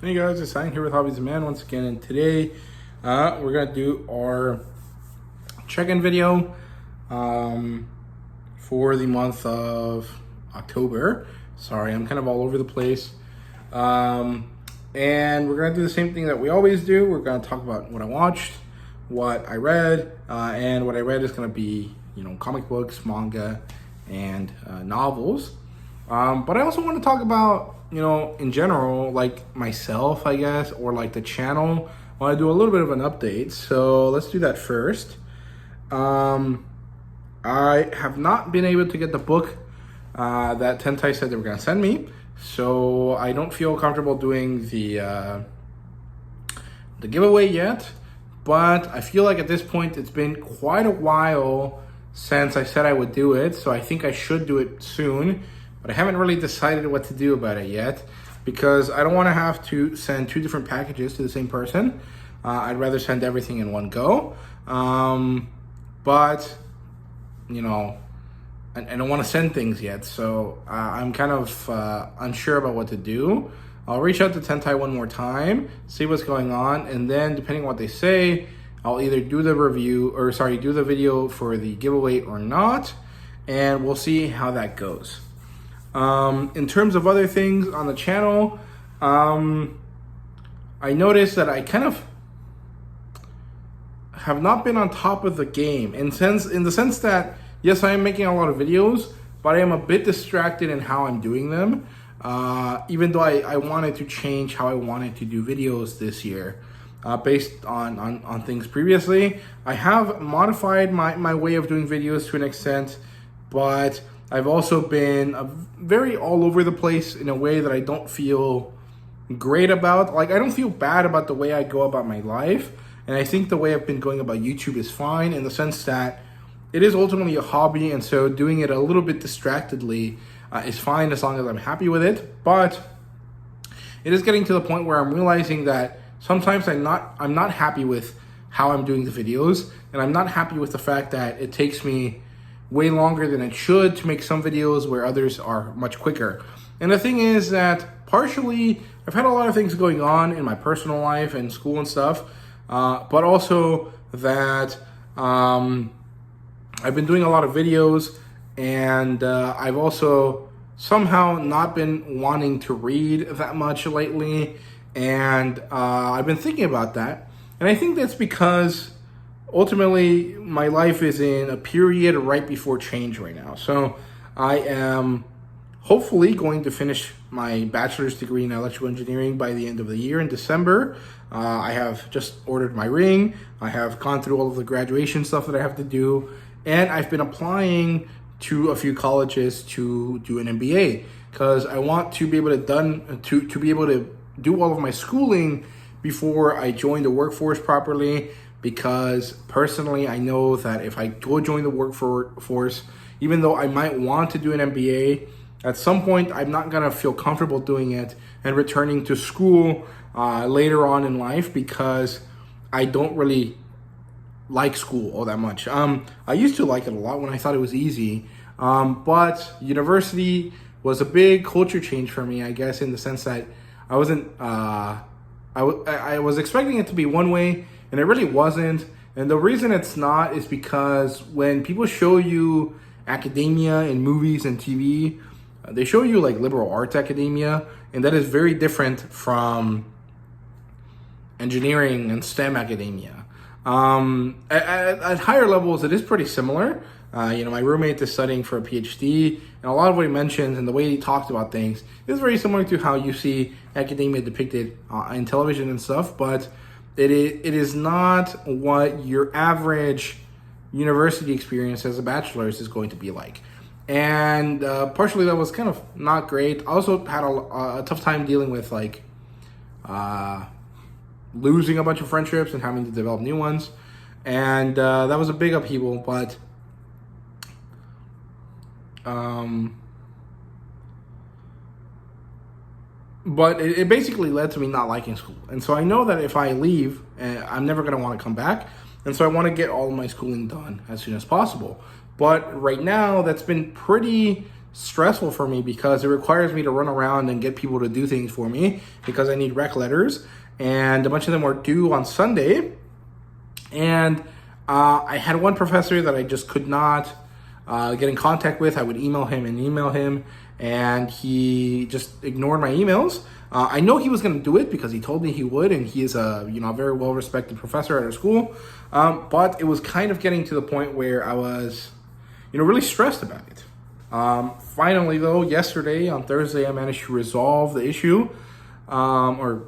Hey guys, it's Sang here with HobbiesofaMan once again, and today we're gonna do our check-in video for the month of October. Sorry, I'm kind of all over the place. And we're gonna do the same thing that we always do. We're gonna talk about what I watched, what I read, and what I read is gonna be, comic books, manga, and novels. But I also want to talk about, in general, like myself, I guess, or like the channel. I want to do a little bit of an update. So let's do that first. I have not been able to get the book that Tentai said they were going to send me. So I don't feel comfortable doing the giveaway yet. But I feel like at this point, it's been quite a while since I said I would do it. So I think I should do it soon. But I haven't really decided what to do about it yet because I don't want to have to send two different packages to the same person. I'd rather send everything in one go. But, I don't want to send things yet. So I'm kind of unsure about what to do. I'll reach out to Tentai one more time, see what's going on. And then depending on what they say, I'll either do the do the video for the giveaway or not. And we'll see how that goes. In terms of other things on the channel, I noticed that I kind of have not been on top of the game in the sense that, yes, I am making a lot of videos, but I am a bit distracted in how I'm doing them. Even though I wanted to change how I wanted to do videos this year, based on things previously. I have modified my way of doing videos to an extent, but I've also been very all over the place in a way that I don't feel great about. Like, I don't feel bad about the way I go about my life. And I think the way I've been going about YouTube is fine in the sense that it is ultimately a hobby. And so doing it a little bit distractedly is fine as long as I'm happy with it. But it is getting to the point where I'm realizing that sometimes I'm not happy with how I'm doing the videos. And I'm not happy with the fact that it takes me way longer than it should to make some videos where others are much quicker. And the thing is that partially I've had a lot of things going on in my personal life and school and stuff, but also that I've been doing a lot of videos, and I've also somehow not been wanting to read that much lately, and I've been thinking about that. And I think that's because ultimately, my life is in a period right before change right now. So I am hopefully going to finish my bachelor's degree in electrical engineering by the end of the year in December. I have just ordered my ring. I have gone through all of the graduation stuff that I have to do. And I've been applying to a few colleges to do an MBA because I want to be able to be able to do all of my schooling before I join the workforce properly. Because personally, I know that if I go join the workforce, even though I might want to do an MBA, at some point I'm not gonna feel comfortable doing it and returning to school later on in life because I don't really like school all that much. I used to like it a lot when I thought it was easy, but university was a big culture change for me, I guess, in the sense that I wasn't. I was expecting it to be one way. And it really wasn't. And the reason it's not is because when people show you academia in movies and TV, they show you like liberal arts academia. And that is very different from engineering and STEM academia. At higher levels, it is pretty similar. My roommate is studying for a PhD. And a lot of what he mentions and the way he talks about things is very similar to how you see academia depicted in television and stuff. But it is not what your average university experience as a bachelor's is going to be like. And partially that was kind of not great. I also had a tough time dealing with like losing a bunch of friendships and having to develop new ones. And that was a big upheaval, but it basically led to me not liking school. And so I know that if I leave, I'm never going to want to come back. And so I want to get all of my schooling done as soon as possible. But right now, that's been pretty stressful for me because it requires me to run around and get people to do things for me because I need rec letters, and a bunch of them were due on Sunday. And I had one professor that I just could not get in contact with. I would email him, and he just ignored my emails. I know he was going to do it because he told me he would, and he is a very well respected professor at our school. But it was kind of getting to the point where I was really stressed about it. Finally, though, yesterday on Thursday, I managed to resolve the issue, or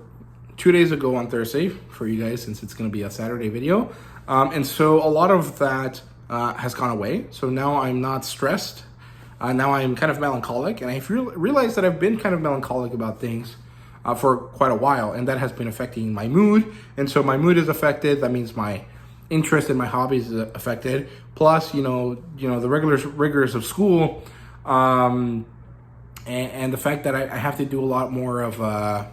2 days ago on Thursday for you guys, since it's going to be a Saturday video. And so a lot of that has gone away. So now I'm not stressed. Now I'm kind of melancholic, and I realized that I've been kind of melancholic about things for quite a while, and that has been affecting my mood. And so my mood is affected. That means my interest in my hobbies is affected. Plus, the regular rigors of school, and the fact that I have to do a lot more of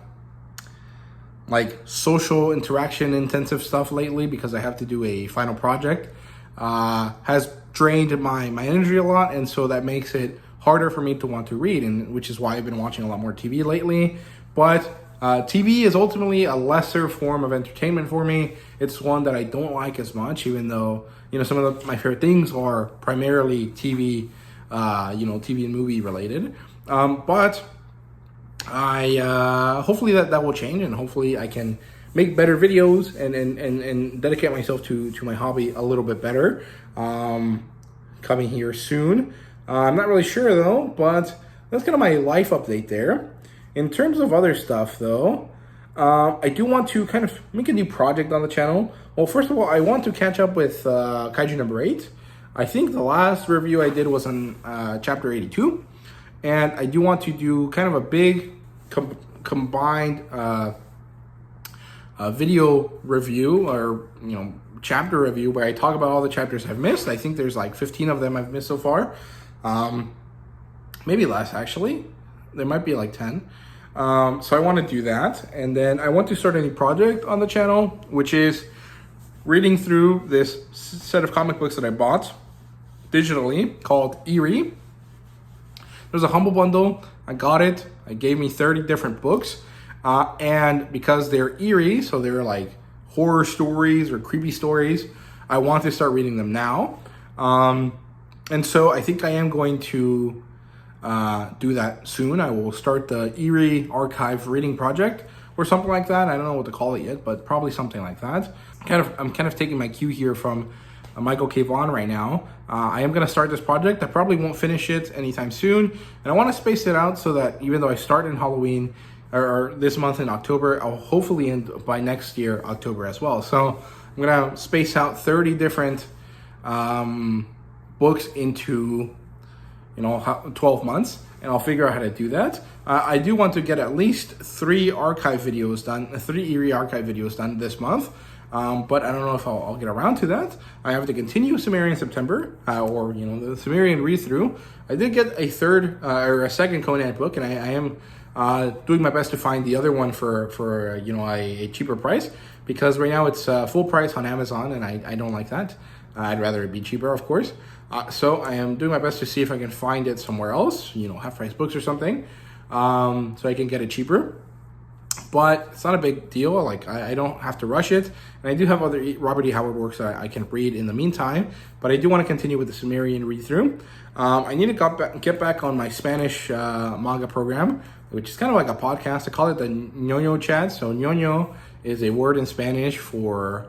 social interaction intensive stuff lately because I have to do a final project, has drained my energy a lot, and so that makes it harder for me to want to read, and which is why I've been watching a lot more TV lately. But TV is ultimately a lesser form of entertainment for me. It's one that I don't like as much, even though some of my favorite things are primarily TV, TV and movie related. But I hopefully that will change, and hopefully I can make better videos and dedicate myself to my hobby a little bit better. Coming here soon. I'm not really sure though, but that's kind of my life update there. In terms of other stuff though, I do want to kind of make a new project on the channel. Well, first of all, I want to catch up with Kaiju number 8. I think the last review I did was on chapter 82. And I do want to do kind of a big combined video review, or chapter review, where I talk about all the chapters I've missed. I think there's like 15 of them I've missed so far. Maybe less actually. There might be like 10. So I want to do that, and then I want to start a new project on the channel, which is reading through this set of comic books that I bought digitally called Eerie. There's a Humble Bundle. I got it. It gave me 30 different books. And because they're eerie, so they're like horror stories or creepy stories, I want to start reading them now. And so I think I am going to do that soon. I will start the Eerie Archive reading project or something like that. I don't know what to call it yet, but probably something like that. I'm kind of taking my cue here from Michael K. Vaughan right now. I am going to start this project. I probably won't finish it anytime soon, and I want to space it out so that even though I start in Halloween or this month in October, I'll hopefully end by next year October as well. So I'm going to space out 30 different books into 12 months, and I'll figure out how to do that. I do want to get at least 3 Eerie archive videos done this month. But I don't know if I'll get around to that. I have to continue Sumerian September, or the Sumerian read-through. I did get a second Conan book, and I am doing my best to find the other one for a cheaper price, because right now it's full price on Amazon, and I don't like that. I'd rather it be cheaper, of course. So I am doing my best to see if I can find it somewhere else, half-price books or something, so I can get it cheaper. But it's not a big deal. I don't have to rush it. And I do have other Robert E. Howard works that I can read in the meantime. But I do want to continue with the Sumerian read-through. I need to get back on my Spanish manga program, which is kind of like a podcast. I call it the Ñoño Chat. So Ñoño is a word in Spanish for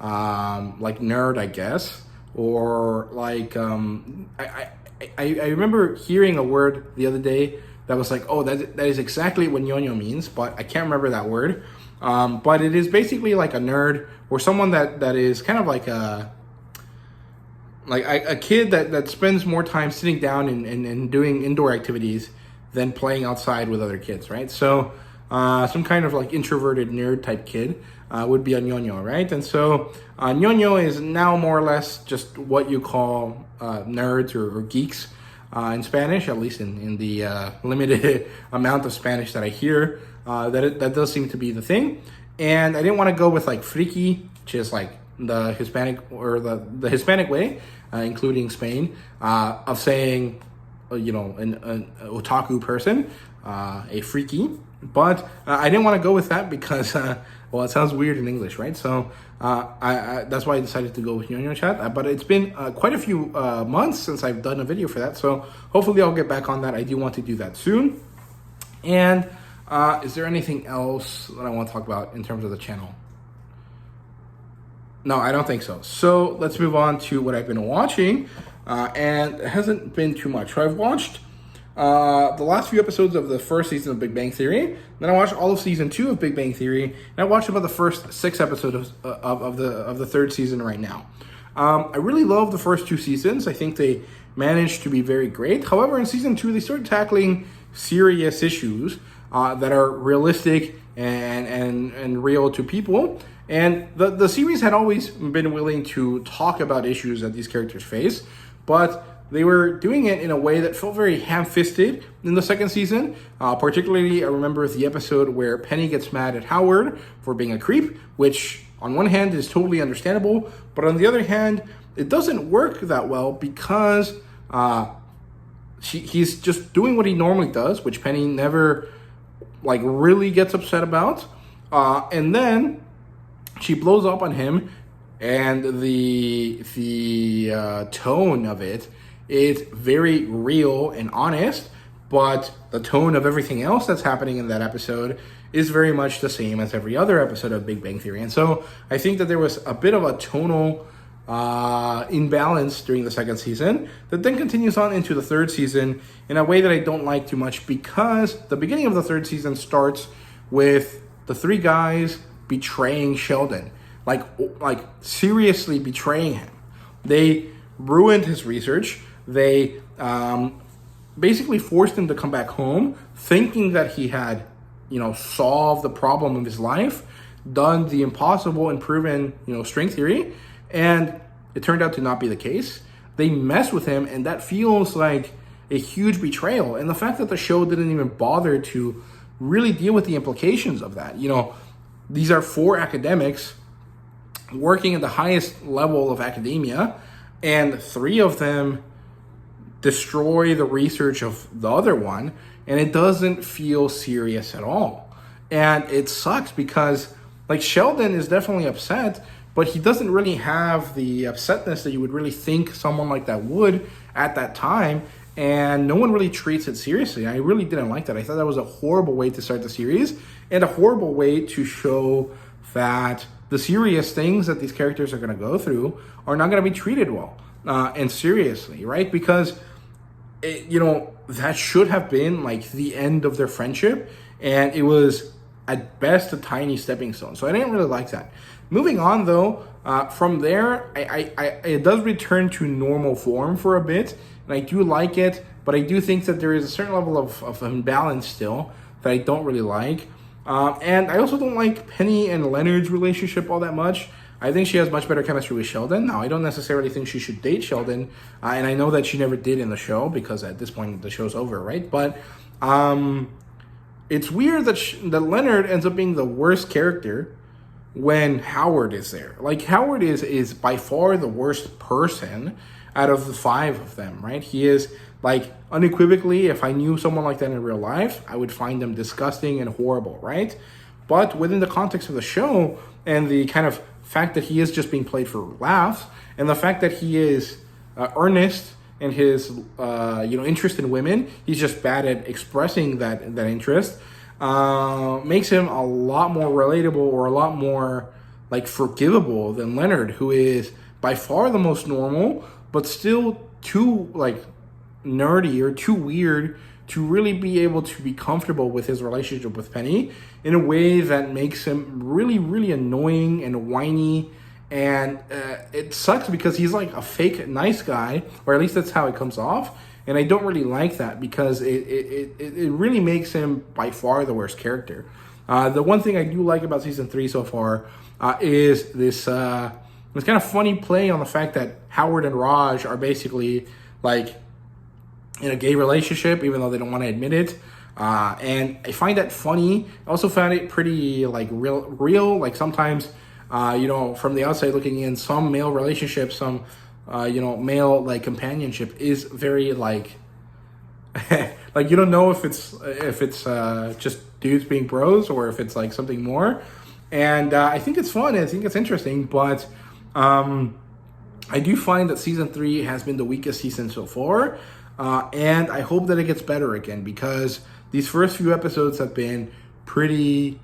nerd, I guess. Or I remember hearing a word the other day that was like, oh, that is exactly what ñoño means, but I can't remember that word. But it is basically like a nerd, or someone that is kind of like a kid that spends more time sitting down and doing indoor activities than playing outside with other kids, right? So some kind of like introverted nerd type kid would be a ñoño, right? And so ñoño is now more or less just what you call nerds or geeks. In Spanish, at least in the limited amount of Spanish that I hear, that does seem to be the thing. And I didn't want to go with like friki, which is like the Hispanic or the Hispanic way, including Spain, of saying an otaku person, a freaky. But I didn't want to go with that because, well, it sounds weird in English, right? So that's why I decided to go with Ñoño Chat. But it's been quite a few months since I've done a video for that. So hopefully I'll get back on that. I do want to do that soon. And is there anything else that I want to talk about in terms of the channel? No, I don't think so. So let's move on to what I've been watching. And it hasn't been too much. So I've watched the last few episodes of the first season of Big Bang Theory. Then I watched all of season 2 of Big Bang Theory. And I watched about the first 6 episodes of the third season right now. I really love the first 2 seasons. I think they managed to be very great. However, in season 2, they started tackling serious issues that are realistic and real to people. And the series had always been willing to talk about issues that these characters face, but they were doing it in a way that felt very ham-fisted in the second season. Particularly, I remember the episode where Penny gets mad at Howard for being a creep, which on one hand is totally understandable, but on the other hand, it doesn't work that well because he's just doing what he normally does, which Penny never really gets upset about. And then she blows up on him, and the tone of it is very real and honest, but the tone of everything else that's happening in that episode is very much the same as every other episode of Big Bang Theory. And so I think that there was a bit of a tonal imbalance during the second season that then continues on into the third season in a way that I don't like too much, because the beginning of the third season starts with the 3 guys betraying Sheldon, like seriously betraying him. They ruined his research. They basically forced him to come back home thinking that he had, solved the problem of his life, done the impossible and proven, string theory, and it turned out to not be the case. They messed with him, and that feels like a huge betrayal. And the fact that the show didn't even bother to really deal with the implications of that. These are 4 academics working at the highest level of academia, and 3 of them destroy the research of the other one, and it doesn't feel serious at all. And it sucks because, Sheldon is definitely upset, but he doesn't really have the upsetness that you would really think someone like that would at that time, and no one really treats it seriously. I really didn't like that. I thought that was a horrible way to start the series, and a horrible way to show that the serious things that these characters are going to go through are not going to be treated well and seriously, right? Because, that should have been the end of their friendship, and it was at best a tiny stepping stone. So I didn't really like that. Moving on, though, from there, it does return to normal form for a bit, and I do like it, but I do think that there is a certain level of imbalance still that I don't really like. And I also don't like Penny and Leonard's relationship all that much. I think she has much better chemistry with Sheldon. Now, I don't necessarily think she should date Sheldon, and I know that she never did in the show because at this point the show's over, right? But it's weird that Leonard ends up being the worst character when Howard is there. Howard is by far the worst person out of the 5 of them, right? He is, unequivocally, if I knew someone like that in real life, I would find them disgusting and horrible, right? But within the context of the show and the kind of fact that he is just being played for laughs, and the fact that he is earnest in his interest in women, he's just bad at expressing that interest, makes him a lot more relatable, or a lot more forgivable than Leonard, who is by far the most normal, but still too nerdy or too weird to really be able to be comfortable with his relationship with Penny in a way that makes him really, really annoying and whiny. And it sucks because he's a fake nice guy, or at least that's how it comes off. And I don't really like that because it really makes him by far the worst character. The one thing I do like about season 3 so far is this kind of funny play on the fact that Howard and Raj are basically in a gay relationship, even though they don't want to admit it. And I find that funny. I also found it pretty real. Sometimes, from the outside looking in, some male relationships, some male companionship is very like you don't know if it's just dudes being bros or if it's like something more. And I think it's fun. I think it's interesting, but I do find that season 3 has been the weakest season so far, and I hope that it gets better again, because these first few episodes have been pretty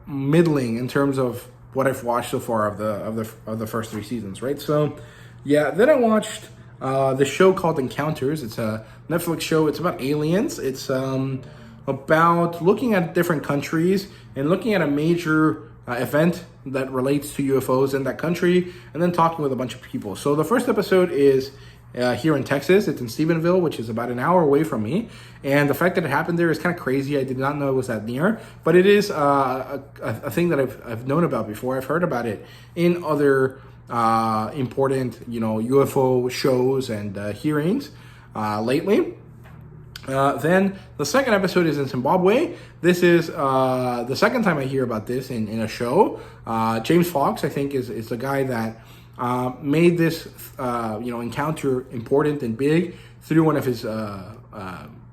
middling in terms of what I've watched so far of the first 3 seasons, right? So, yeah. Then I watched the show called Encounters. It's a Netflix show. It's about aliens. It's about looking at different countries and looking at a major event that relates to UFOs in that country, and then talking with a bunch of people. So the first episode is here in Texas. It's in Stephenville, which is about an hour away from me. And the fact that it happened there is kind of crazy. I did not know it was that near, but it is a thing that I've known about before. I've heard about it in other important, UFO shows and hearings lately. Then the second episode is in Zimbabwe. This is the second time I hear about this in a show. James Fox, I think, is the guy that made this encounter important and big through one of his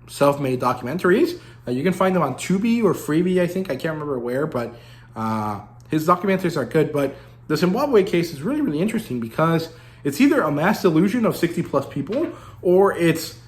self-made documentaries. You can find them on Tubi or Freebie, I think. I can't remember where, but his documentaries are good. But the Zimbabwe case is really, really interesting because it's either a mass delusion of 60 plus people or it's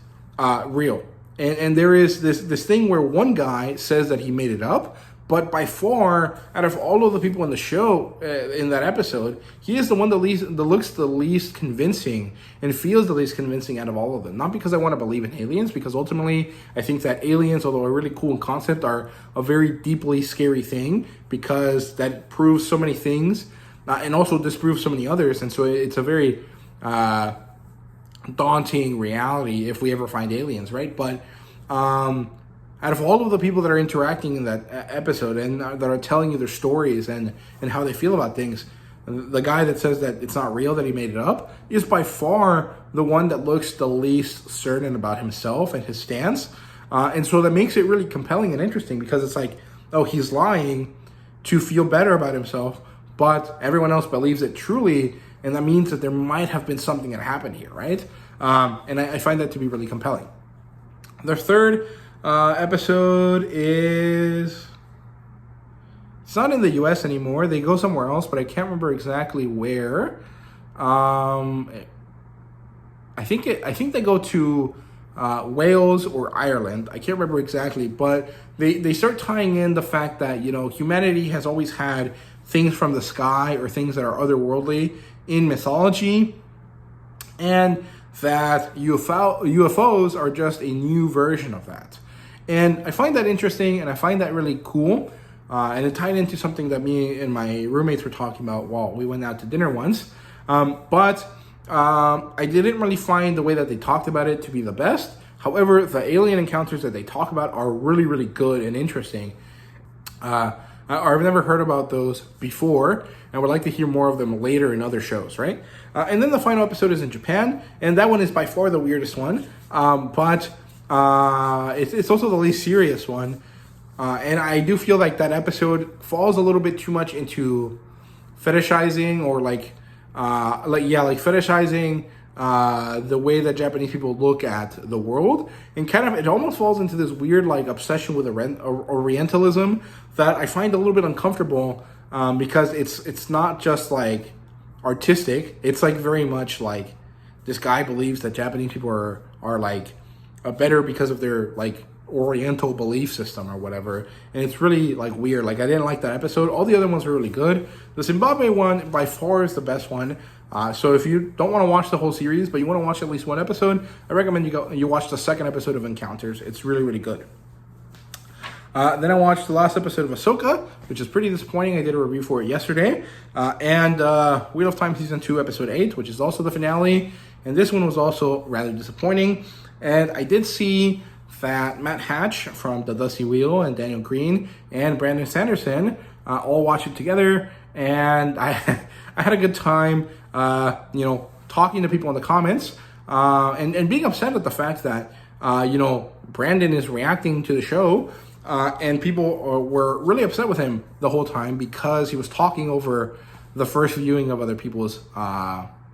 real. And there is this thing where one guy says that he made it up, but by far, out of all of the people in the show, in that episode, he is the one that looks the least convincing and feels the least convincing out of all of them. Not because I want to believe in aliens, because ultimately, I think that aliens, although a really cool concept, are a very deeply scary thing, because that proves so many things, and also disproves so many others, and so it's a very daunting reality if we ever find aliens, right? But out of all of the people that are interacting in that episode and that are telling you their stories and how they feel about things, the guy that says that it's not real, that he made it up, is by far the one that looks the least certain about himself and his stance. And so that makes it really compelling and interesting, because it's like, oh, he's lying to feel better about himself, but everyone else believes it truly, and that means that there might have been something that happened here, right? And I find that to be really compelling. The third episode is... It's not in the U.S. anymore. They go somewhere else, but I can't remember exactly where. I think they go to Wales or Ireland. I can't remember exactly, but they start tying in the fact that, humanity has always had things from the sky or things that are otherworldly in mythology, and that UFOs are just a new version of that. And I find that interesting, and I find that really cool. And it tied into something that me and my roommates were talking about while we went out to dinner once. But I didn't really find the way that they talked about it to be the best. However, the alien encounters that they talk about are really, really good and interesting. I've never heard about those before, and would like to hear more of them later in other shows, right? And then the final episode is in Japan, and that one is by far the weirdest one. But it's also the least serious one. And I do feel like that episode falls a little bit too much into fetishizing, or fetishizing the way that Japanese people look at the world, and kind of it almost falls into this weird obsession with Orientalism that I find a little bit uncomfortable, because it's not just artistic. It's very much this guy believes that Japanese people are better because of their Oriental belief system or whatever, and it's really weird. I didn't like that episode. All the other ones were really good. The Zimbabwe one by far is the best one. So if you don't want to watch the whole series, but you want to watch at least one episode, I recommend you watch the second episode of Encounters. It's really, really good. Then I watched the last episode of Ahsoka, which is pretty disappointing. I did a review for it yesterday. And Wheel of Time Season 2, Episode 8, which is also the finale. And this one was also rather disappointing. And I did see that Matt Hatch from The Dusty Wheel and Daniel Green and Brandon Sanderson all watched it together. And I had a good time, talking to people in the comments and being upset at the fact that, Brandon is reacting to the show. And people were really upset with him the whole time because he was talking over the first viewing of other people's,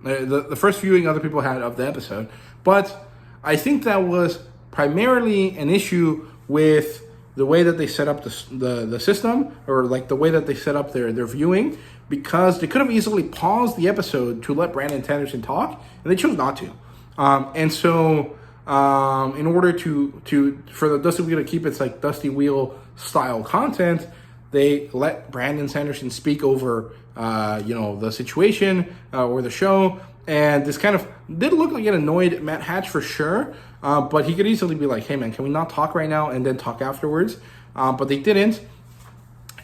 the first viewing other people had of the episode. But I think that was primarily an issue with the way that they set up the system, or like the way that they set up their viewing, because they could have easily paused the episode to let Brandon Sanderson talk, and they chose not to. And so in order for the Dusty Wheel to keep its like Dusty Wheel style content, they let Brandon Sanderson speak over the situation or the show. And this kind of did look like it annoyed Matt Hatch for sure, but he could easily be like, hey man, can we not talk right now and then talk afterwards? But they didn't.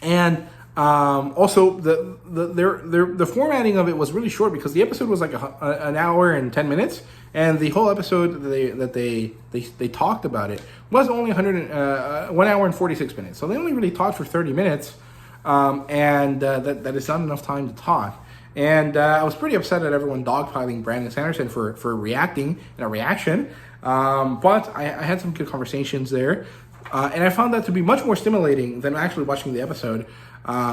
And also the formatting of it was really short, because the episode was like an hour and 10 minutes, and the whole episode that they talked about it was only 1 hour and 46 minutes. So they only really talked for 30 minutes, and that is not enough time to talk. And I was pretty upset at everyone dogpiling Brandon Sanderson for reacting in a reaction. But I had some good conversations there. And I found that to be much more stimulating than actually watching the episode,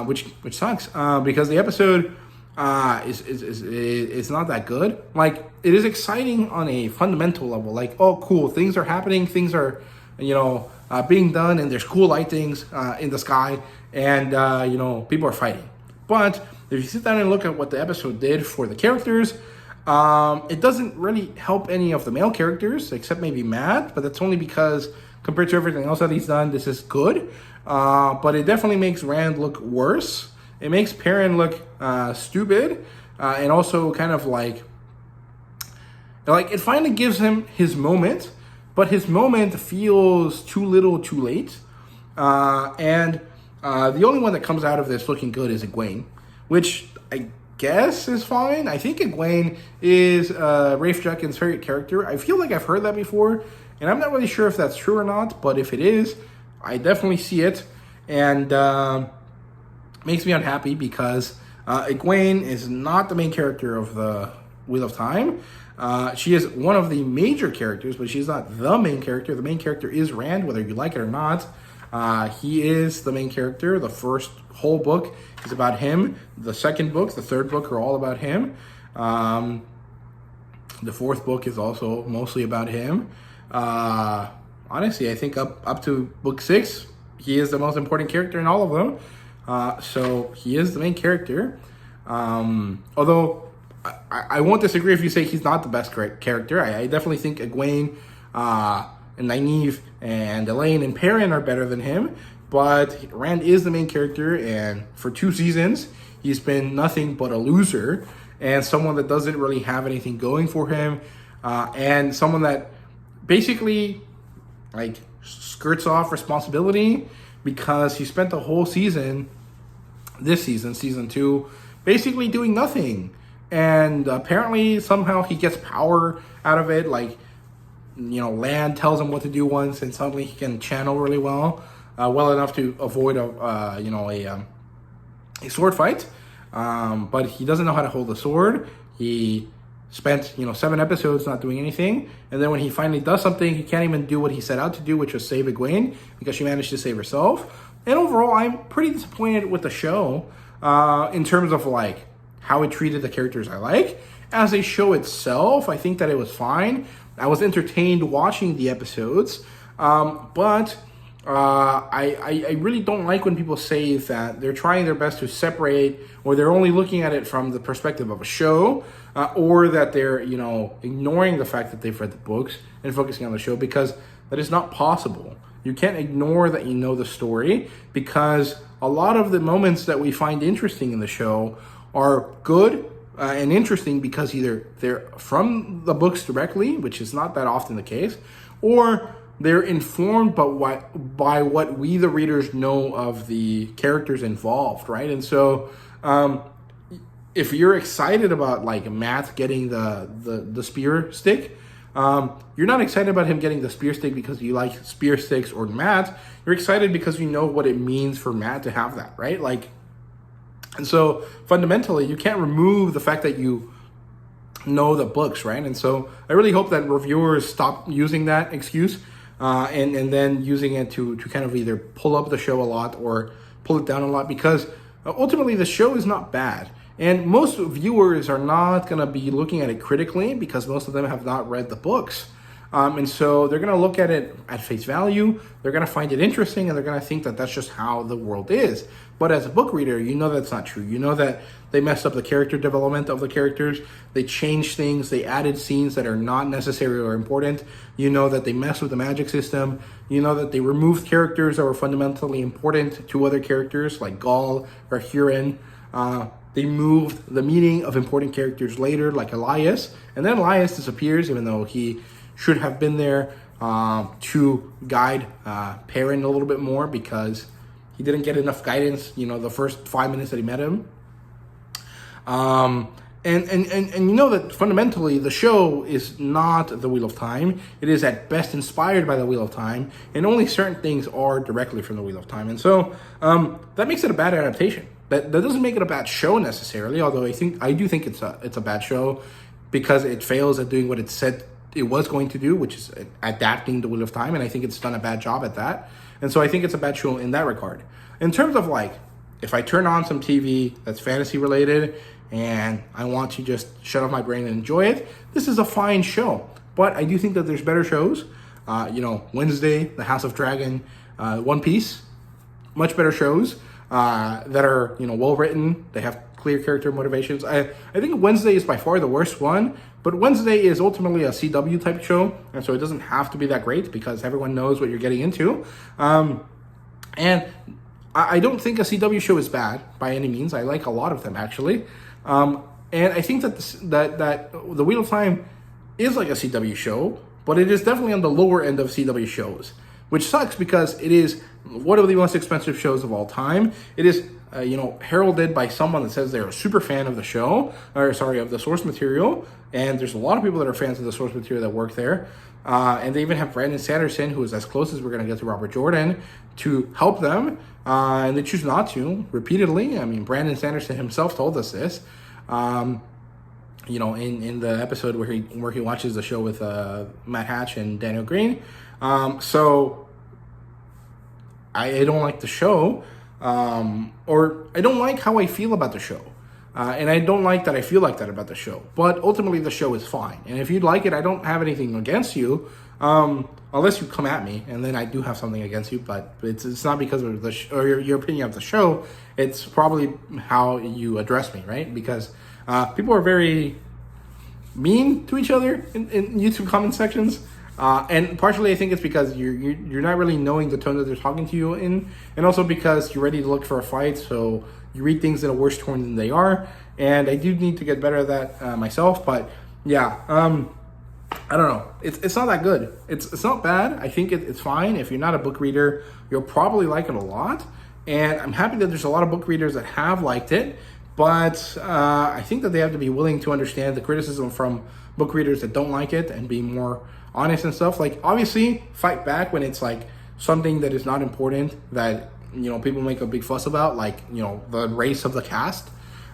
which sucks, because the episode is not that good. Like, it is exciting on a fundamental level. Like, oh, cool, things are happening, things are, being done, and there's cool lightings in the sky, and, people are fighting. But if you sit down and look at what the episode did for the characters, it doesn't really help any of the male characters, except maybe Matt, but that's only because compared to everything else that he's done, this is good. But it definitely makes Rand look worse. It makes Perrin look stupid, and also kind of like it finally gives him his moment, but his moment feels too little too late. And the only one that comes out of this looking good is Egwene, which I guess is fine. I think Egwene is Rafe Judkins' favorite character. I feel like I've heard that before, and I'm not really sure if that's true or not, but if it is, I definitely see it, and makes me unhappy, because Egwene is not the main character of the Wheel of Time. She is one of the major characters, but she's not the main character. The main character is Rand, whether you like it or not. He is the main character. The first whole book is about him. The second book, the third book are all about him. The fourth book is also mostly about him. Honestly, I think up to book 6, he is the most important character in all of them. So he is the main character. Although I won't disagree if you say he's not the best character. I definitely think Egwene, and Nynaeve and Elaine and Perrin are better than him, but Rand is the main character, and for 2 seasons he's been nothing but a loser, and someone that doesn't really have anything going for him, and someone that basically like skirts off responsibility, because he spent the whole season, this season, season 2, basically doing nothing, and apparently somehow he gets power out of it. Like, Land tells him what to do once, and suddenly he can channel really well enough to avoid a sword fight. But he doesn't know how to hold a sword. He spent 7 episodes not doing anything, and then when he finally does something, he can't even do what he set out to do, which was save Egwene, because she managed to save herself. And overall, I'm pretty disappointed with the show in terms of like how it treated the characters I like. As a show itself, I think that it was fine. I was entertained watching the episodes, but I really don't like when people say that they're trying their best to separate, or they're only looking at it from the perspective of a show, or that they're ignoring the fact that they've read the books and focusing on the show, because that is not possible. You can't ignore that you know the story, because a lot of the moments that we find interesting in the show are good and interesting because either they're from the books directly, which is not that often the case, or they're informed by what we, the readers, know of the characters involved, right? And so if you're excited about like Matt getting the spear stick, you're not excited about him getting the spear stick because you like spear sticks or Matt. You're excited because you know what it means for Matt to have that, right? And so fundamentally, you can't remove the fact that you know the books, right? And so I really hope that reviewers stop using that excuse and then using it to kind of either pull up the show a lot or pull it down a lot, because ultimately the show is not bad. And most viewers are not going to be looking at it critically because most of them have not read the books. And so they're going to look at it at face value. They're going to find it interesting, and they're going to think that that's just how the world is. But as a book reader, you know that's not true. You know that they messed up the character development of the characters. They changed things. They added scenes that are not necessary or important. You know that they messed with the magic system. You know that they removed characters that were fundamentally important to other characters, like Gaul or Huron. They moved the meaning of important characters later, like Elias. And then Elias disappears, even though he should have been there to guide Perrin a little bit more, because he didn't get enough guidance, the first 5 minutes that he met him. And you know that fundamentally the show is not the Wheel of Time. It is at best inspired by the Wheel of Time, and only certain things are directly from the Wheel of Time. And so that makes it a bad adaptation. That doesn't make it a bad show necessarily, although I do think it's a bad show because it fails at doing what it said it was going to do, which is adapting the Wheel of Time, and I think it's done a bad job at that. And so I think it's a bad show in that regard. In terms of if I turn on some TV that's fantasy related and I want to just shut off my brain and enjoy it, this is a fine show. But I do think that there's better shows. Wednesday, The House of Dragon, One Piece, much better shows that are, well written. They have clear character motivations. I think Wednesday is by far the worst one, but Wednesday is ultimately a CW type show, and so it doesn't have to be that great because everyone knows what you're getting into. And I don't think a CW show is bad by any means. I like a lot of them, actually. And I think that that the Wheel of Time is like a CW show, but it is definitely on the lower end of CW shows, which sucks because it is one of the most expensive shows of all time. It is, heralded by someone that says they're a super fan of the show, of the source material. And there's a lot of people that are fans of the source material that work there. And they even have Brandon Sanderson, who is as close as we're going to get to Robert Jordan, to help them. And they choose not to repeatedly. I mean, Brandon Sanderson himself told us this. In the episode where he watches the show with Matt Hatch and Daniel Green. So I don't like the show, or I don't like how I feel about the show. And I don't like that I feel like that about the show. But ultimately, the show is fine. And if you'd like it, I don't have anything against you, unless you come at me, and then I do have something against you. But it's not because of your opinion of the show. It's probably how you address me, right? Because people are very mean to each other in YouTube comment sections. And partially I think it's because you're not really knowing the tone that they're talking to you in, and also because you're ready to look for a fight, so you read things in a worse tone than they are. And I do need to get better at that myself. But yeah, I don't know. It's not that good. It's not bad. I think it's fine. If you're not a book reader, you'll probably like it a lot. And I'm happy that there's a lot of book readers that have liked it. But I think that they have to be willing to understand the criticism from book readers that don't like it and be more honest and stuff. Obviously, fight back when it's something that is not important that people make a big fuss about, the race of the cast.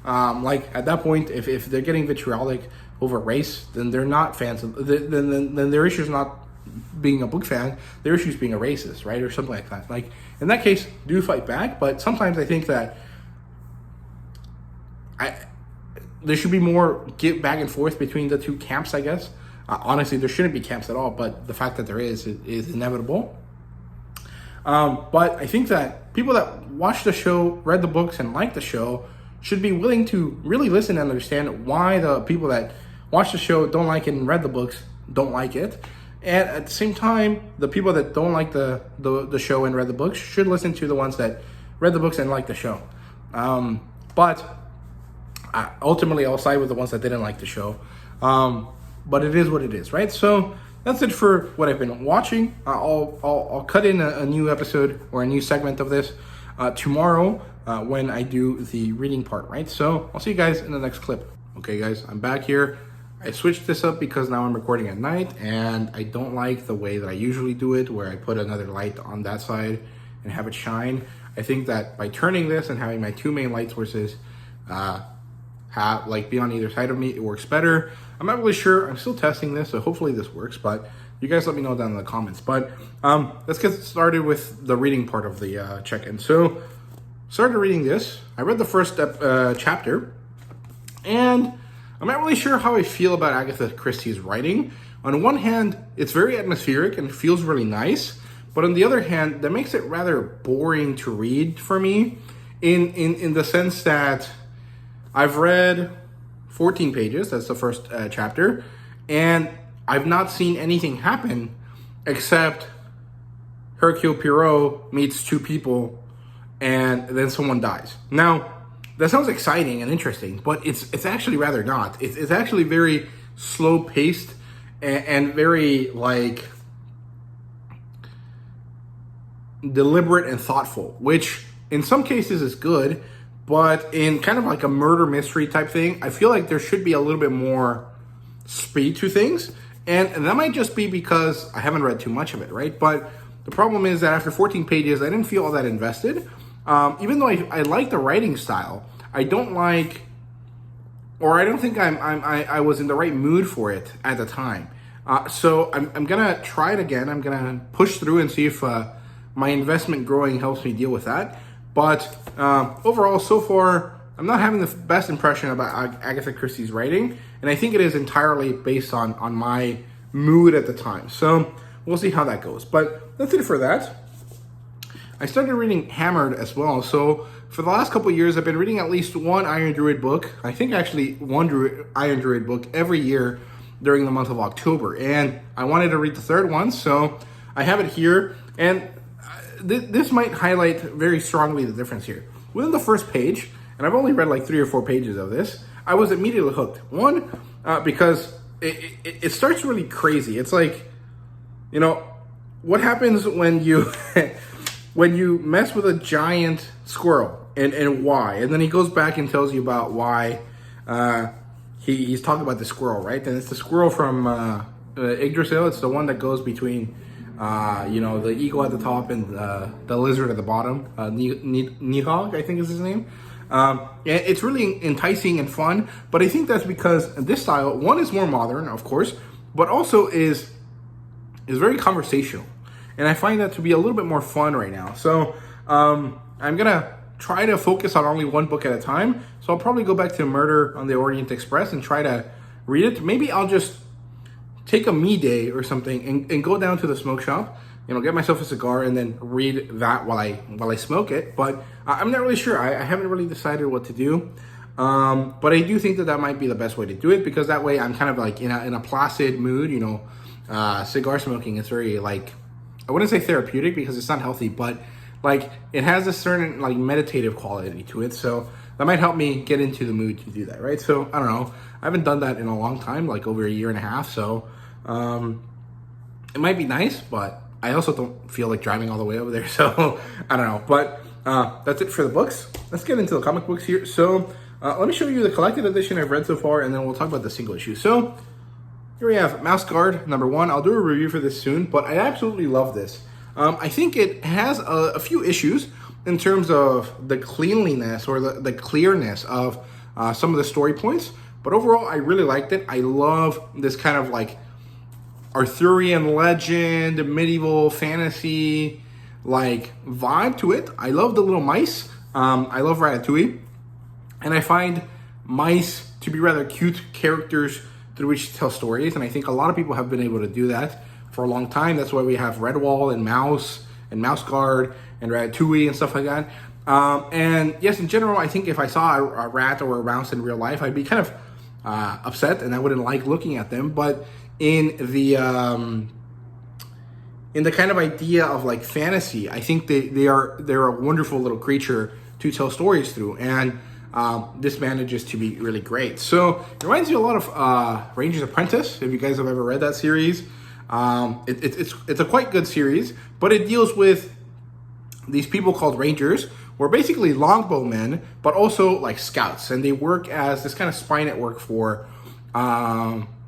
At that point, if they're getting vitriolic over race, then they're not fans of. Then their issue is not being a book fan. Their issue is being a racist, right, or something like that. In that case, do fight back. But sometimes I think that there should be more give back and forth between the two camps, I guess. Honestly, there shouldn't be camps at all, but the fact that there is inevitable. But I think that people that watch the show, read the books, and like the show should be willing to really listen and understand why the people that watch the show, don't like it, and read the books don't like it. And at the same time, the people that don't like the show and read the books should listen to the ones that read the books and like the show. But ultimately, I'll side with the ones that didn't like the show. But it is what it is, right? So that's it for what I've been watching. I'll cut in a new episode or a new segment of this tomorrow when I do the reading part, right? So I'll see you guys in the next clip. Okay, guys, I'm back here. I switched this up because now I'm recording at night, and I don't like the way that I usually do it, where I put another light on that side and have it shine. I think that by turning this and having my two main light sources be on either side of me, it works better. I'm not really sure. I'm still testing this, so hopefully this works, but you guys let me know down in the comments. But let's get started with the reading part of the check-in. So, started reading this. I read the first chapter, and I'm not really sure how I feel about Agatha Christie's writing. on one hand, it's very atmospheric and feels really nice, but on the other hand, that makes it rather boring to read for me in the sense that I've read 14 pages, that's the first chapter, and I've not seen anything happen except Hercule Poirot meets two people and then someone dies. Now, that sounds exciting and interesting, but it's actually rather not. It's actually very slow paced and very like deliberate and thoughtful, which in some cases is good, but in kind of like a murder mystery type thing, I feel like there should be a little bit more speed to things. And that might just be because I haven't read too much of it, right? But the problem is that after 14 pages, I didn't feel all that invested. Even though I like the writing style, I don't like, or I don't think I was in the right mood for it at the time. So I'm gonna try it again. I'm gonna push through and see if my investment growing helps me deal with that. But overall, so far, I'm not having the best impression about Agatha Christie's writing, and I think it is entirely based on my mood at the time. So we'll see how that goes. But that's it for that. I started reading Hammered as well. So for the last couple of years, I've been reading at least one Iron Druid book. I think actually one Iron Druid book every year during the month of October. And I wanted to read the third one, so I have it here. And this might highlight very strongly the difference here. Within the first page, and I've only read like 3 or 4 pages of this, I was immediately hooked. One, because it starts really crazy. It's like, you know, what happens when you when you mess with a giant squirrel and why? And then he goes back and tells you about why he's talking about the squirrel, right? And it's the squirrel from Yggdrasil. It's the one that goes between the eagle at the top and the lizard at the bottom. Nidhogg, I think is his name. It's really enticing and fun, but I think that's because this style, one, is more modern, of course, but also is very conversational. And I find that to be a little bit more fun right now. So I'm going to try to focus on only one book at a time. So I'll probably go back to Murder on the Orient Express and try to read it. Maybe I'll just take a me day or something and go down to the smoke shop, get myself a cigar and then read that while I smoke it. But I'm not really sure. I haven't really decided what to do. But I do think that might be the best way to do it, because that way I'm kind of like in a placid mood. Cigar smoking is very like, I wouldn't say therapeutic because it's not healthy, but like it has a certain like meditative quality to it. So that might help me get into the mood to do that, right? So I don't know. I haven't done that in a long time, like over a year and a half. So it might be nice, but I also don't feel like driving all the way over there. So I don't know. But that's it for the books. Let's get into the comic books here. So let me show you the collected edition I've read so far, and then we'll talk about the single issue. So here we have Mouse Guard #1. I'll do a review for this soon, but I absolutely love this. I think it has a few issues in terms of the cleanliness or the clearness of some of the story points. But overall, I really liked it. I love this kind of like Arthurian legend, medieval fantasy like vibe to it. I love the little mice. I love Ratatouille. And I find mice to be rather cute characters through which to tell stories. And I think a lot of people have been able to do that for a long time. That's why we have Redwall and Mouse Guard and Ratatouille and stuff like that. And yes, in general, I think if I saw a rat or a mouse in real life, I'd be kind of upset and I wouldn't like looking at them. But in the kind of idea of like fantasy, I think they're a wonderful little creature to tell stories through. And this manages to be really great. So it reminds me a lot of Ranger's Apprentice, if you guys have ever read that series. It's a quite good series, but it deals with these people called Rangers, who are basically longbowmen, but also like scouts, and they work as this kind of spy network for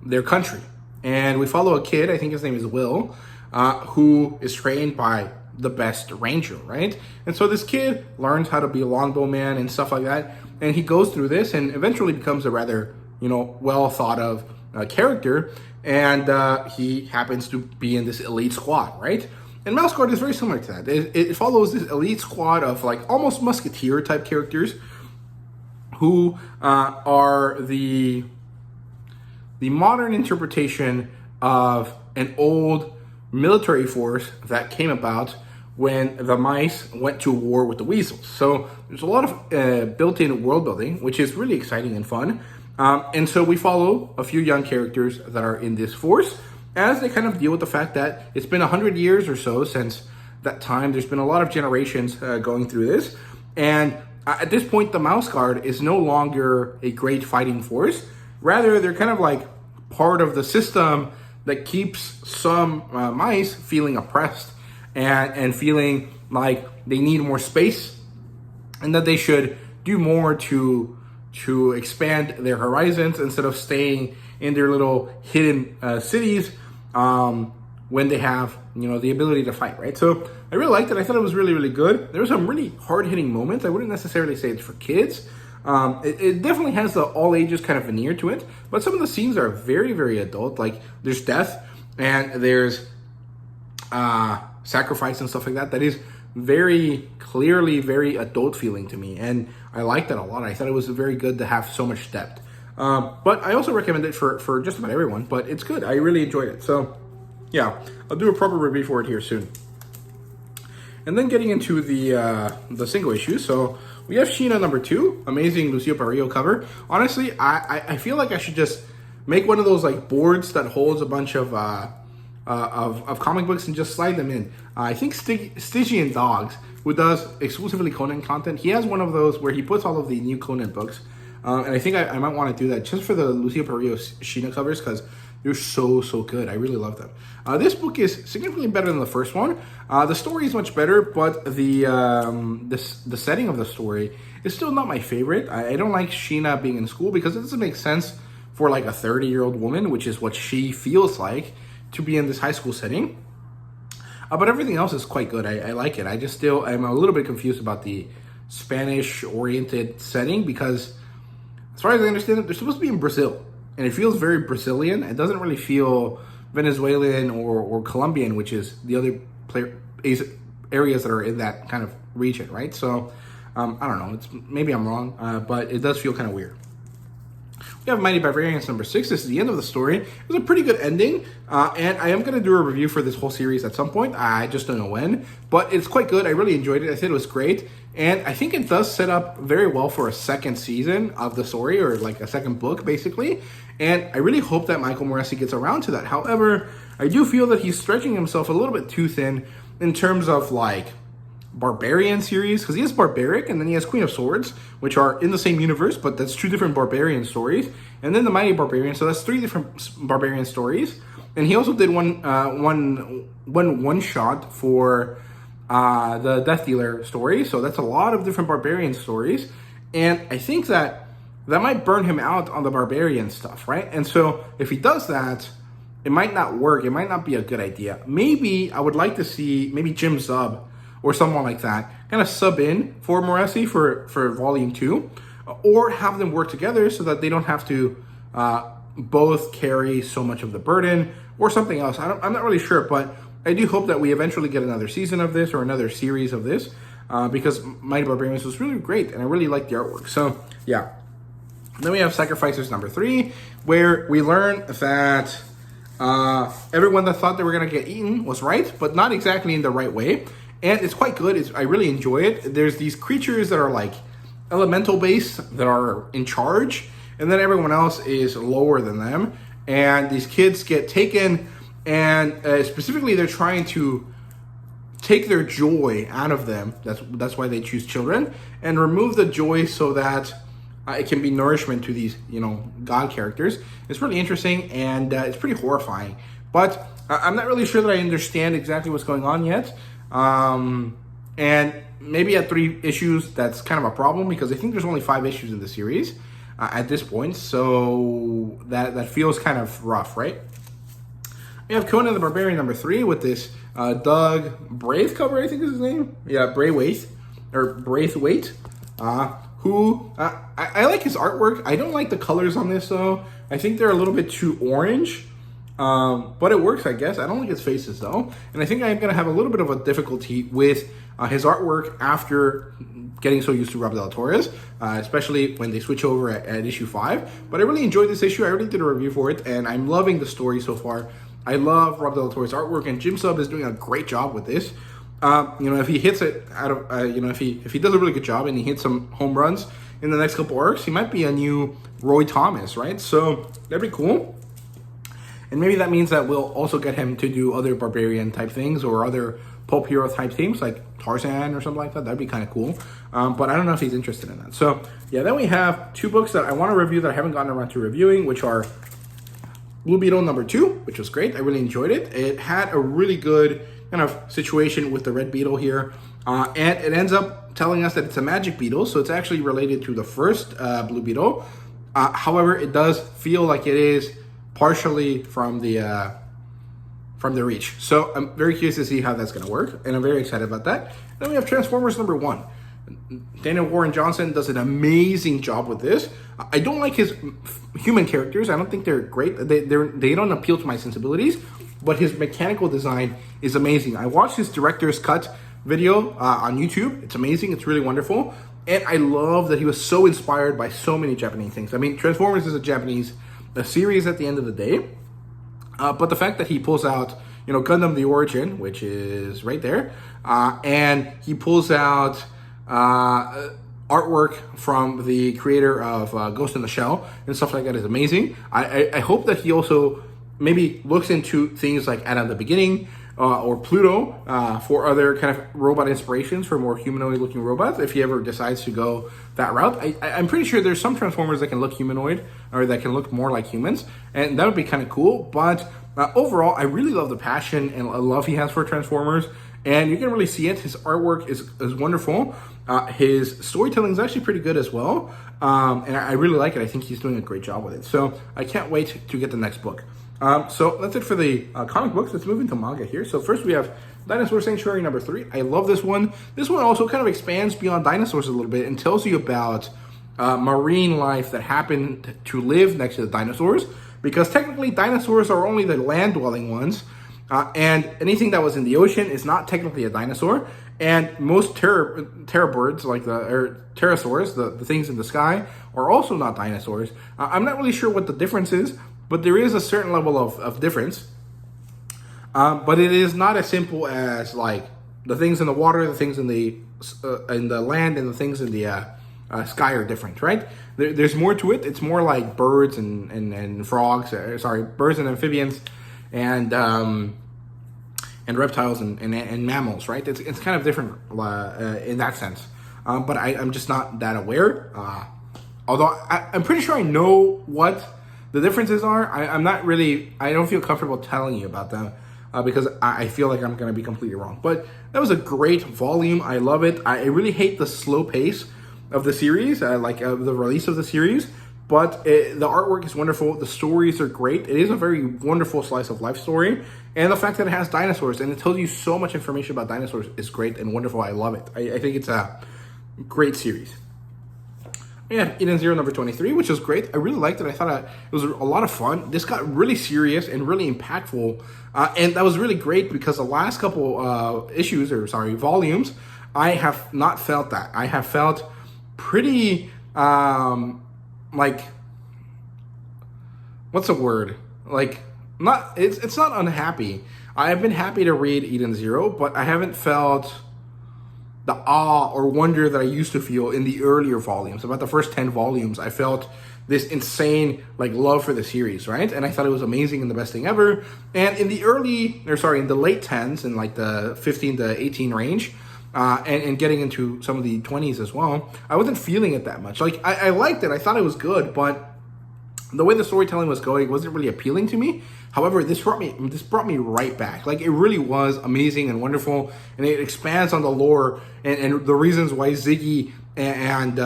their country. And we follow a kid, I think his name is Will, who is trained by the best ranger, right? And so this kid learns how to be a longbowman and stuff like that, and he goes through this and eventually becomes a rather, well thought of character, and he happens to be in this elite squad, right? And Mouse Guard is very similar to that. It follows this elite squad of like almost musketeer type characters who are the modern interpretation of an old military force that came about when the mice went to war with the weasels. So there's a lot of built-in world building, which is really exciting and fun. And so we follow a few young characters that are in this force as they kind of deal with the fact that it's been 100 years or so since that time. There's been a lot of generations going through this. And at this point, the Mouse Guard is no longer a great fighting force. Rather, they're kind of like part of the system that keeps some mice feeling oppressed and feeling like they need more space and that they should do more to expand their horizons instead of staying in their little hidden cities when they have, the ability to fight, right? So I really liked it. I thought it was really, really good. There were some really hard-hitting moments. I wouldn't necessarily say it's for kids. It definitely has the all ages kind of veneer to it, but some of the scenes are very, very adult. Like there's death and there's sacrifice and stuff like that. That is very clearly very adult feeling to me, and I liked that a lot. I thought it was very good to have so much depth. But I also recommend it for just about everyone, but it's good. I really enjoyed it. So yeah, I'll do a proper review for it here soon. And then getting into the single issue. So we have Sheena #2, amazing Lucio Parrillo cover. Honestly, I feel like I should just make one of those like boards that holds a bunch of comic books and just slide them in. I think Stygian Dogs, who does exclusively Conan content, he has one of those where he puts all of the new Conan books. And I think I might want to do that just for the Lucio Parrillo Sheena covers because they're so good. I really love them. This book is significantly better than the first one. The story is much better, but the setting of the story is still not my favorite. I don't like Sheena being in school because it doesn't make sense for like a 30-year-old woman, which is what she feels like, to be in this high school setting. But everything else is quite good. I like it. I'm a little bit confused about the Spanish-oriented setting because, as far as I understand it, they're supposed to be in Brazil. And it feels very Brazilian. It doesn't really feel Venezuelan or Colombian, which is the other areas that are in that kind of region, right? So, I don't know. Maybe I'm wrong, but it does feel kind of weird. We have Mighty Barbarians #6. This is the end of the story. It was a pretty good ending, and I am going to do a review for this whole series at some point. I just don't know when, but it's quite good. I really enjoyed it. I think it was great, and I think it does set up very well for a second season of the story, or like a second book, basically, and I really hope that Michael Moresi gets around to that. However, I do feel that he's stretching himself a little bit too thin in terms of like Barbarian series, because he has Barbaric and then he has Queen of Swords, which are in the same universe, but that's two different Barbarian stories, and then the Mighty Barbarian, so that's three different Barbarian stories. And he also did one shot for the Death Dealer story, so that's a lot of different Barbarian stories, and I think that might burn him out on the Barbarian stuff, right? And so if he does that, it might not work. It might not be a good idea. Maybe I would like to see Jim Zub or someone like that kind of sub in for Moresi for volume 2, or have them work together so that they don't have to both carry so much of the burden, or something else. I'm not really sure, but I do hope that we eventually get another season of this or another series of this, because Mighty Barbarians was really great and I really liked the artwork. So yeah. Then we have Sacrificers #3, where we learn that everyone that thought they were going to get eaten was right, but not exactly in the right way. And it's quite good. I really enjoy it. There's these creatures that are like elemental based that are in charge, and then everyone else is lower than them. And these kids get taken, and specifically they're trying to take their joy out of them. That's why they choose children, and remove the joy so that it can be nourishment to these, god characters. It's really interesting, and it's pretty horrifying. But I'm not really sure that I understand exactly what's going on yet. And maybe at 3 issues, that's kind of a problem, because I think there's only 5 issues in the series at this point. So that feels kind of rough, right? We have Conan the Barbarian #3 with this Doug Braithwaite cover, I think is his name. Yeah, Braithwaite, who I like his artwork. I don't like the colors on this though. I think they're a little bit too orange, but it works, I guess. I don't like his faces though, and I think I'm gonna have a little bit of a difficulty with his artwork after getting so used to Rob Del Torres, especially when they switch over at issue 5. But I really enjoyed this issue. I already did a review for it, and I'm loving the story so far. I love Rob Del Toro's artwork, and Jim Sub is doing a great job with this. If he hits it out of, if he does a really good job and he hits some home runs in the next couple arcs, he might be a new Roy Thomas, right? So that'd be cool. And maybe that means that we'll also get him to do other barbarian type things or other pulp hero type themes like Tarzan or something like that. That'd be kind of cool. But I don't know if he's interested in that. So yeah, then we have 2 books that I want to review that I haven't gotten around to reviewing, which are Blue Beetle #2, which was great. I really enjoyed it. It had a really good kind of situation with the red beetle here. And it ends up telling us that it's a magic beetle. So it's actually related to the first Blue Beetle. However, it does feel like it is partially from the Reach. So I'm very curious to see how that's going to work, and I'm very excited about that. Then we have Transformers #1. Daniel Warren Johnson does an amazing job with this. I don't like his human characters. I don't think they're great. They don't appeal to my sensibilities, but his mechanical design is amazing. I watched his director's cut video on YouTube. It's amazing. It's really wonderful. And I love that he was so inspired by so many Japanese things. I mean, Transformers is a Japanese series at the end of the day. But the fact that he pulls out, Gundam The Origin, which is right there, and he pulls out artwork from the creator of Ghost in the Shell and stuff like that is amazing. I hope that he also maybe looks into things like Adam the Beginning or Pluto for other kind of robot inspirations for more humanoid-looking robots, if he ever decides to go that route. I'm pretty sure there's some Transformers that can look humanoid or that can look more like humans, and that would be kind of cool. But overall, I really love the passion and love he has for Transformers, and you can really see it. His artwork is wonderful. His storytelling is actually pretty good as well, and I really like it. I think he's doing a great job with it. So I can't wait to get the next book. So that's it for the comic books. Let's move into manga here. So first we have Dinosaur Sanctuary #3. I love this one. This one also kind of expands beyond dinosaurs a little bit and tells you about marine life that happened to live next to the dinosaurs, because technically dinosaurs are only the land-dwelling ones, and anything that was in the ocean is not technically a dinosaur. And most terror birds, like the pterosaurs, the things in the sky, are also not dinosaurs. I'm not really sure what the difference is, but there is a certain level of difference. But it is not as simple as like the things in the water, the things in the land, and the things in the sky are different, right? There's more to it. It's more like birds and frogs. Birds and amphibians, and reptiles and mammals, right? It's kind of different in that sense. But I'm just not that aware. Although I'm pretty sure I know what the differences are. I don't feel comfortable telling you about them because I feel like I'm going to be completely wrong. But that was a great volume. I love it. I really hate the slow pace of the series, the release of the series. But the artwork is wonderful. The stories are great. It is a very wonderful slice of life story. And the fact that it has dinosaurs and it tells you so much information about dinosaurs is great and wonderful. I love it. I think it's a great series. We had Eden Zero #23, which was great. I really liked it. I thought it was a lot of fun. This got really serious and really impactful. And that was really great because the last couple volumes, I have not felt that. I have felt pretty, what's the word? It's not unhappy. I have been happy to read Eden Zero, but I haven't felt the awe or wonder that I used to feel in the earlier volumes. About the first 10 volumes, I felt this insane love for the series, right? And I thought it was amazing and the best thing ever. And in the late 10s, in the 15 to 18 range, and getting into some of the 20s as well, I wasn't feeling it that much. I liked it. I thought it was good, but the way the storytelling was going wasn't really appealing to me. However, this brought me right back. It really was amazing and wonderful, and it expands on the lore and the reasons why Ziggy and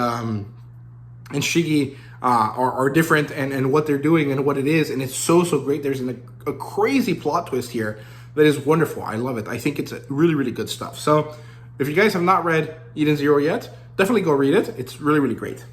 Shiggy are different and what they're doing and what it is, and it's so great. There's a crazy plot twist here that is wonderful. I love it. I think it's really, really good stuff. So if you guys have not read Eden Zero yet, definitely go read it. It's really, really great.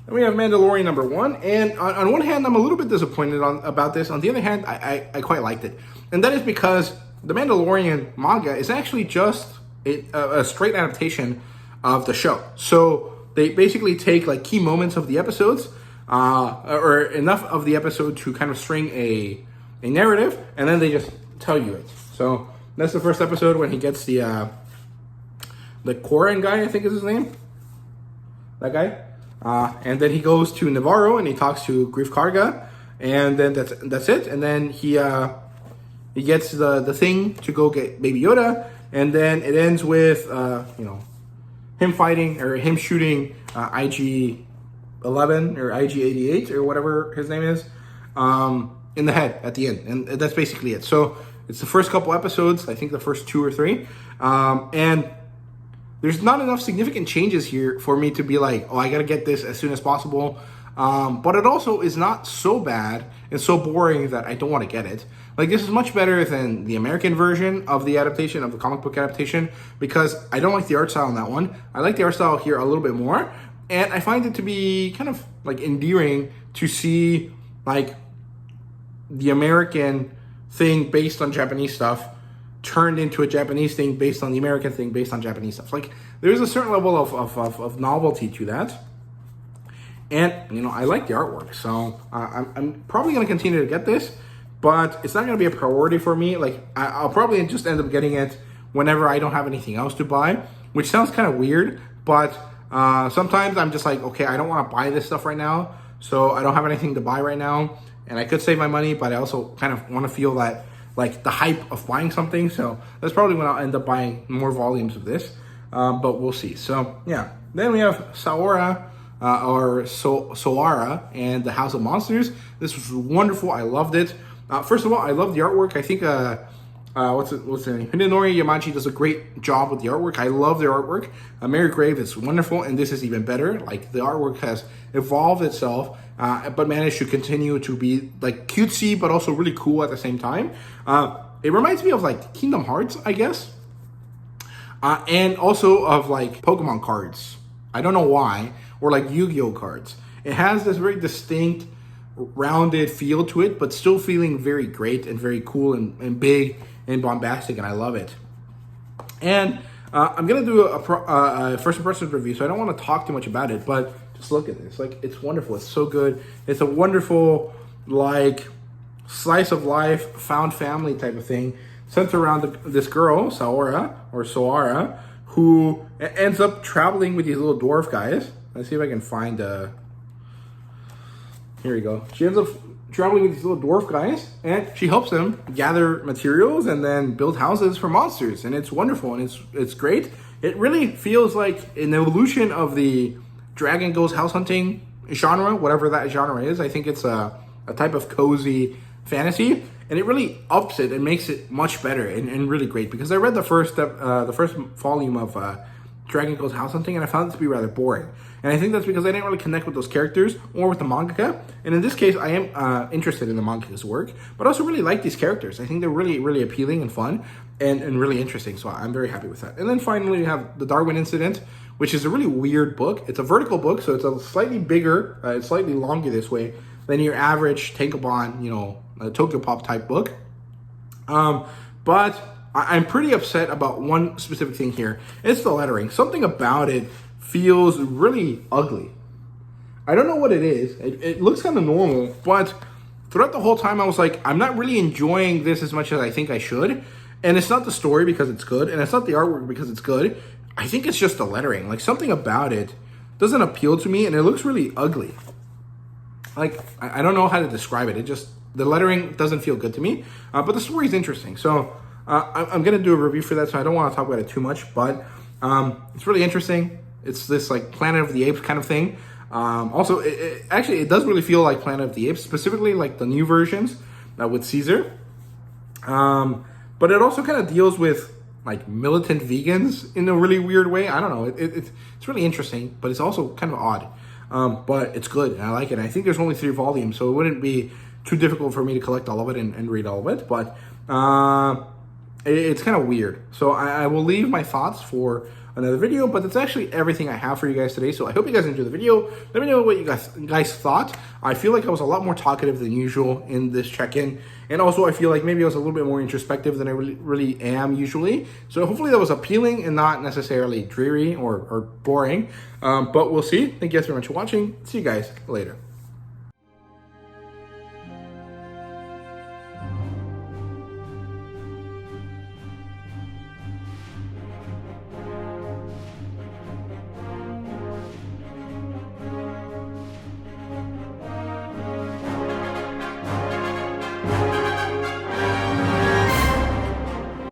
Then we have Mandalorian #1, and on one hand, I'm a little bit disappointed about this. On the other hand, I quite liked it. And that is because the Mandalorian manga is actually just a straight adaptation of the show. So they basically take key moments of the episodes, or enough of the episode to kind of string a a narrative, and then they just tell you it. So that's the first episode when he gets the Koran guy, I think is his name. That guy. And then he goes to Navarro and he talks to Grief Karga, and then that's it. And then he gets the thing to go get Baby Yoda, and then it ends with him fighting or him shooting IG-11 or IG-88 or whatever his name is in the head at the end, and that's basically it. So it's the first couple episodes, I think the first 2 or 3, and there's not enough significant changes here for me to be like, oh, I gotta get this as soon as possible. But it also is not so bad and so boring that I don't want to get it. Like, this is much better than the American version of the adaptation, of the comic book adaptation, because I don't like the art style in that one. I like the art style here a little bit more, and I find it to be kind of like endearing to see like the American thing based on Japanese stuff turned into a Japanese thing based on the American thing based on Japanese stuff. Like, there's a certain level of novelty to that. And, I like the artwork. So I'm probably going to continue to get this, but it's not going to be a priority for me. Like, I'll probably just end up getting it whenever I don't have anything else to buy, which sounds kind of weird, but sometimes I'm just like, okay, I don't want to buy this stuff right now, so I don't have anything to buy right now, and I could save my money, but I also kind of want to feel that, like, the hype of buying something. So that's probably when I'll end up buying more volumes of this, but we'll see. So yeah, then we have Soara and the House of Monsters. This was wonderful. I loved it. First of all, I love the artwork. I think what's the name? Hindenori Yamachi does a great job with the artwork. I love their artwork. Mary Grave is wonderful, and this is even better. Like, the artwork has evolved itself, but managed to continue to be like cutesy, but also really cool at the same time. It reminds me of like Kingdom Hearts, I guess, and also of like Pokemon cards. I don't know why, or like Yu-Gi-Oh cards. It has this very distinct, rounded feel to it, but still feeling very great and very cool and big and bombastic, and I love it. And I'm gonna do a first impressions review, so I don't want to talk too much about it, but just look at this. Like, it's wonderful. It's so good. It's a wonderful, like, slice of life, found family type of thing, centered around this girl, Soara, who ends up traveling with these little dwarf guys. Let's see if I can find here we go. She ends up traveling with these little dwarf guys, and she helps them gather materials and then build houses for monsters, and it's wonderful, and it's great. It really feels like an evolution of the Dragon Goes house hunting genre, whatever that genre is. I think it's a type of cozy fantasy, and it really ups it and makes it much better and really great, because I read the first volume of Dragon Goes house hunting, and I found it to be rather boring. And I think that's because I didn't really connect with those characters or with the mangaka. And in this case, I am interested in the mangaka's work, but I also really like these characters. I think they're really, really appealing and fun and really interesting. So I'm very happy with that. And then finally, we have The Darwin Incident, which is a really weird book. It's a vertical book, so it's a slightly bigger, it's slightly longer this way than your average Tankobon, Tokyo Pop type book. But I'm pretty upset about one specific thing here. It's the lettering. Something about it feels really ugly. I don't know what it is. It looks kind of normal, but throughout the whole time I was like, I'm not really enjoying this as much as I think I should. And it's not the story because it's good, and it's not the artwork because it's good. I think it's just the lettering. Like, something about it doesn't appeal to me, and it looks really ugly. Like, I don't know how to describe it. The lettering doesn't feel good to me, but the story is interesting. So I'm going to do a review for that, so I don't want to talk about it too much, but it's really interesting. It's this like Planet of the Apes kind of thing. Also, it does really feel like Planet of the Apes, specifically like the new versions with Caesar. But it also kind of deals with like militant vegans in a really weird way. I don't know. It's really interesting, but it's also kind of odd. But it's good, and I like it. And I think there's only 3 volumes, so it wouldn't be too difficult for me to collect all of it and read all of it. But it's kind of weird. So I will leave my thoughts for another video, but that's actually everything I have for you guys today. So I hope you guys enjoyed the video. Let me know what you guys thought. I feel like I was a lot more talkative than usual in this check-in, and also I feel like maybe I was a little bit more introspective than I really am usually. So hopefully that was appealing and not necessarily dreary or boring, but we'll see. Thank you guys very much for watching. See you guys later.